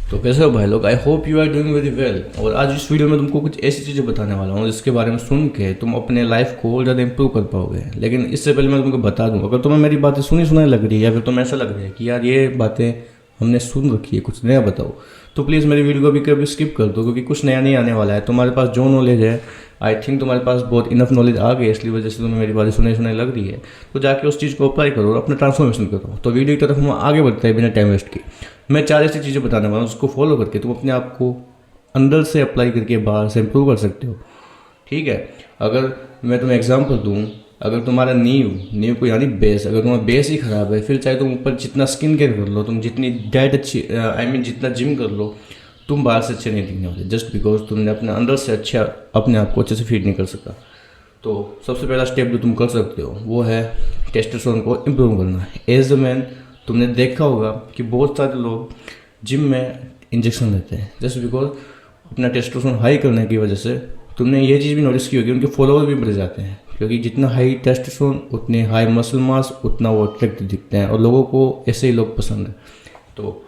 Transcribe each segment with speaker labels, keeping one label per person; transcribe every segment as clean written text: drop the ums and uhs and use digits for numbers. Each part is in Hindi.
Speaker 1: तो कैसे हो भाई लोग, I hope you are doing very well. और आज इस वीडियो में तुमको कुछ ऐसी चीज़ें बताने वाला हूँ जिसके बारे में सुन के तुम अपने लाइफ को और ज़्यादा इंप्रूव कर पाओगे। लेकिन इससे पहले मैं तुमको बता दूँ, अगर तुम्हें मेरी बातें सुनी सुनाई लग रही है या फिर तुम्हें ऐसा लग रहा है कि यार ये बातें हमने सुन रखी है, कुछ नया बताओ, तो प्लीज़ मेरी वीडियो को अभी कभी स्किप कर दो, क्योंकि कुछ नया नहीं आने वाला है। तुम्हारे पास जो नॉलेज है, आई थिंक तुम्हारे पास बहुत इनफ नॉलेज आ गई है, इसलिए वजह से तुम्हें मेरी बातें सुनाई लग रही है। तो जाके उस चीज़ को अप्लाई करो और अपना ट्रांसफॉर्मेशन करो। तो वीडियो की तरफ हम आगे बढ़ते हैं बिना टाइम वेस्ट किए। मैं 4 ऐसी चीज़ें बताने वाला हूँ, उसको फॉलो करके तुम अपने आप को अंदर से अप्लाई करके बाहर से इम्प्रूव कर सकते हो। ठीक है, अगर मैं तुम्हें एग्जांपल दूँ, अगर तुम्हारा नींव को यानी बेस, अगर तुम्हारा बेस ही ख़राब है, फिर चाहे तुम ऊपर जितना स्किन केयर कर लो, तुम जितनी डाइट अच्छी जितना जिम कर लो, तुम बाहर से अच्छे नहीं दिखने वाले, जस्ट बिकॉज तुमने अपने अंदर से अच्छा अपने आप को अच्छे से फीड नहीं कर सका। तो सबसे पहला स्टेप जो तुम कर सकते हो वो है टेस्टोस्टेरोन को इम्प्रूव करना। एज अ मैन तुमने देखा होगा कि बहुत सारे लोग जिम में इंजेक्शन लेते हैं, जस्ट बिकॉज अपना टेस्टोस्टेरोन हाई करने की वजह से। तुमने ये चीज़ भी नोटिस की होगी, उनके फॉलोअर भी बढ़ जाते हैं, क्योंकि जितना हाई टेस्टोस्टेरोन उतने हाई मसल मास, उतना वो अट्रैक्टिव दिखते हैं और लोगों को ऐसे ही लोग पसंद है। तो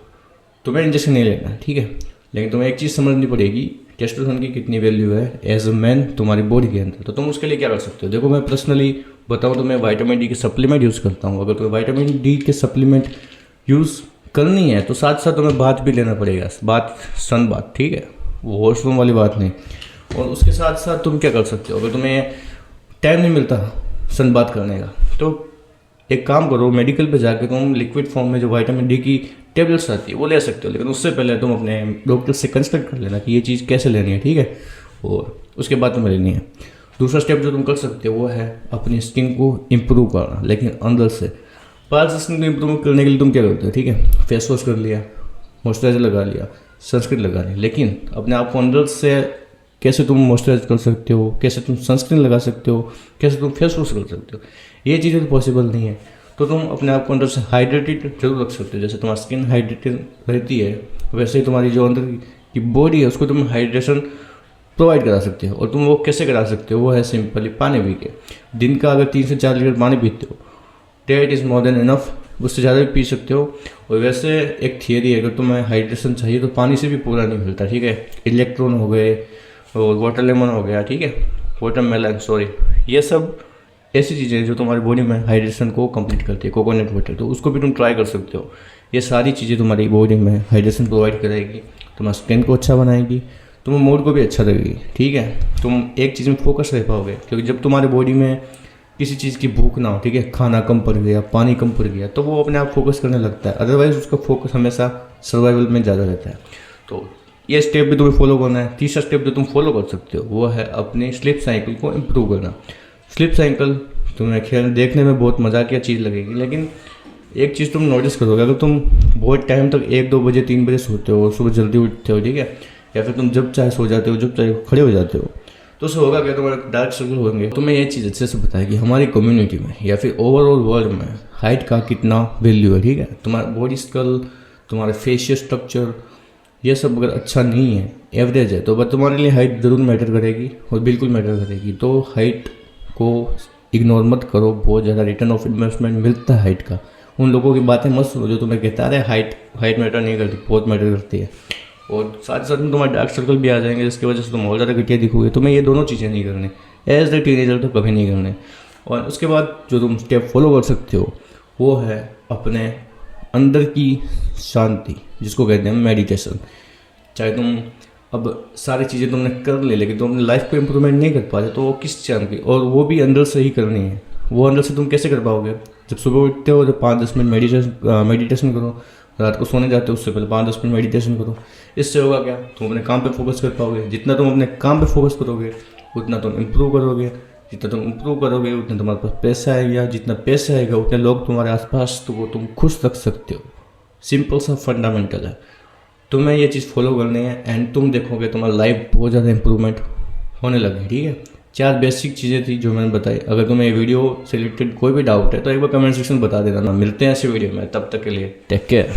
Speaker 1: तुम्हें इंजेक्शन नहीं लेना, ठीक है, लेकिन तुम्हें एक चीज़ समझनी पड़ेगी, टेस्टोस्टेरोन की कितनी वैल्यू है एज अ मैन तुम्हारी बॉडी के अंदर। तो तुम उसके लिए क्या कर सकते हो? देखो, मैं पर्सनली बताऊँ तो मैं विटामिन डी के सप्लीमेंट यूज़ करता हूँ। अगर तुम्हें विटामिन डी के सप्लीमेंट यूज़ करनी है तो साथ साथ तुम्हें बात भी लेना पड़ेगा, बात सन बात, ठीक है, वो वॉशरूम वाली बात नहीं। और उसके साथ साथ तुम क्या कर सकते हो, अगर तुम्हें टाइम नहीं मिलता सन बात करने का, तो एक काम करो, मेडिकल पे जाके तुम लिक्विड फॉर्म में जो विटामिन डी की टेबलेट्स आती है वो ले सकते हो। लेकिन उससे पहले तुम अपने डॉक्टर से कंसल्ट कर लेना कि ये चीज़ कैसे लेनी है, ठीक है, और उसके बाद तुम्हें लेनी है। दूसरा स्टेप जो तुम कर सकते हो वो है अपनी स्किन को इम्प्रूव करना, लेकिन अंदर से। बाहर से स्किन को इम्प्रूव करने के लिए तुम क्या करते हो, ठीक है, फेस वॉश कर लिया, मॉइस्चराइजर लगा लिया, सनस्क्रीन लगा लिया, लेकिन अपने आप को अंदर से कैसे तुम मॉइस्चराइज कर सकते हो, कैसे तुम सनस्क्रीन लगा सकते हो, कैसे तुम फेस वॉश कर सकते हो, ये चीज़ें तो पॉसिबल नहीं है। तो तुम अपने आप को अंदर से हाइड्रेटेड जरूर रख सकते हो। जैसे तुम्हारी स्किन हाइड्रेटेड रहती है, वैसे ही तुम्हारी जो अंदर की बॉडी है उसको तुम हाइड्रेशन प्रोवाइड करा सकते हो। और तुम वो कैसे करा सकते हो, वो है सिंपली पानी पी के। दिन का अगर 3 से 4 लीटर पानी पीते हो, that is more than enough, उससे ज़्यादा भी पी सकते हो। और वैसे एक थियरी है, अगर तुम्हें हाइड्रेशन चाहिए तो पानी से भी पूरा नहीं मिलता, ठीक है। इलेक्ट्रॉन हो गए और वाटर लेमन हो गया, ठीक है, वाटर मेलन, सॉरी, ये सब ऐसी चीज़ें जो तुम्हारी बॉडी में हाइड्रेशन को कंप्लीट करती है। कोकोनट वाटर, तो उसको भी तुम ट्राई कर सकते हो। ये सारी चीज़ें तुम्हारी बॉडी में हाइड्रेशन प्रोवाइड करेगी, तुम्हारी स्किन को अच्छा बनाएगी, तुम्हारे मूड को भी अच्छा लगेगी, ठीक है। तुम एक चीज़ में फोकस रह पाओगे, क्योंकि जब तुम्हारी बॉडी में किसी चीज़ की भूख ना हो, ठीक है, खाना कम पड़ गया, पानी कम पड़ गया, तो वो अपने आप फोकस करने लगता है। अदरवाइज उसका फोकस हमेशा सर्वाइवल में ज़्यादा रहता है। तो ये स्टेप भी तुम्हें फॉलो करना है। तीसरा स्टेप जो तुम फॉलो कर सकते हो वो है अपनी स्लीप साइकिल को इम्प्रूव करना। स्लीप साइकिल तुम्हें खेल देखने में बहुत मजाकिया चीज़ लगेगी, लेकिन एक चीज़ तुम नोटिस करोगे, अगर तुम बहुत टाइम तक 1-2 बजे 3 बजे सोते हो, सुबह जल्दी उठते हो, ठीक है, या फिर तुम जब चाहे सो जाते हो, जब चाहे खड़े हो जाते हो, तो उससे होगा क्या, तुम्हारे डार्क सर्कल होंगे। तुम्हें ये चीज़ अच्छे से पता है कि हमारी कम्युनिटी में या फिर ओवरऑल वर्ल्ड में हाइट का कितना वैल्यू है, ठीक है। तुम्हारा बॉडी स्कल, तुम्हारा फेशियल स्ट्रक्चर, ये सब अगर अच्छा नहीं है, एवरेज है, तो बस तुम्हारे लिए हाइट ज़रूर मैटर करेगी और बिल्कुल मैटर करेगी। तो हाइट को इग्नोर मत करो, बहुत ज़्यादा रिटर्न ऑफ इन्वेस्टमेंट मिलता है हाइट का। उन लोगों की बातें मत सुनो जो तुम्हें कहता है हाइट मैटर नहीं करती, बहुत मैटर करती है। और साथ साथ में तुम्हारे डार्क सर्कल भी आ जाएंगे, जिसकी वजह से तुम और ज़्यादा घटिया दिखोगे। तुम्हें ये दोनों चीज़ें नहीं करनी एज द टीनेजर, तो कभी नहीं करने। और उसके बाद जो तुम स्टेप फॉलो कर सकते हो वो है अपने अंदर की शांति, जिसको कहते हैं मेडिटेशन। चाहे तुम अब सारी चीज़ें तुमने कर ले, लेकिन तुम अपनी लाइफ को इम्प्रूवमेंट नहीं कर पा रहे, तो वो किस चैन की, और वो भी अंदर से ही करनी है। वो अंदर से तुम कैसे कर पाओगे? जब सुबह उठते हो तो 5-10 मिनट मेडिटेशन करो, रात को सोने जाते हो उससे पहले 5-10 मिनट मेडिटेशन करो। इससे होगा क्या, तुम अपने काम पे फोकस कर पाओगे। जितना तुम अपने काम पे फोकस करोगे उतना तुम इम्प्रूव करोगे, जितना तुम इम्प्रूव करोगे उतना तुम्हारे पास पैसा आएगा, जितना पैसा आएगा उतने लोग तुम्हारे आसपास, तो वो तुम खुश रख सकते हो। सिंपल सा फंडामेंटल है, तुम्हें ये चीज़ फॉलो करनी है एंड तुम देखोगे तुम्हारा लाइफ बहुत ज़्यादा इंप्रूवमेंट होने लगे, ठीक है। 4 बेसिक चीज़ें थी जो मैंने बताई। अगर तुम्हें ये वीडियो से रिलेटेड कोई भी डाउट है तो एक बार कमेंट सेक्शन में बता देना ना। मिलते हैं ऐसे वीडियो में, तब तक के लिए टेक केयर।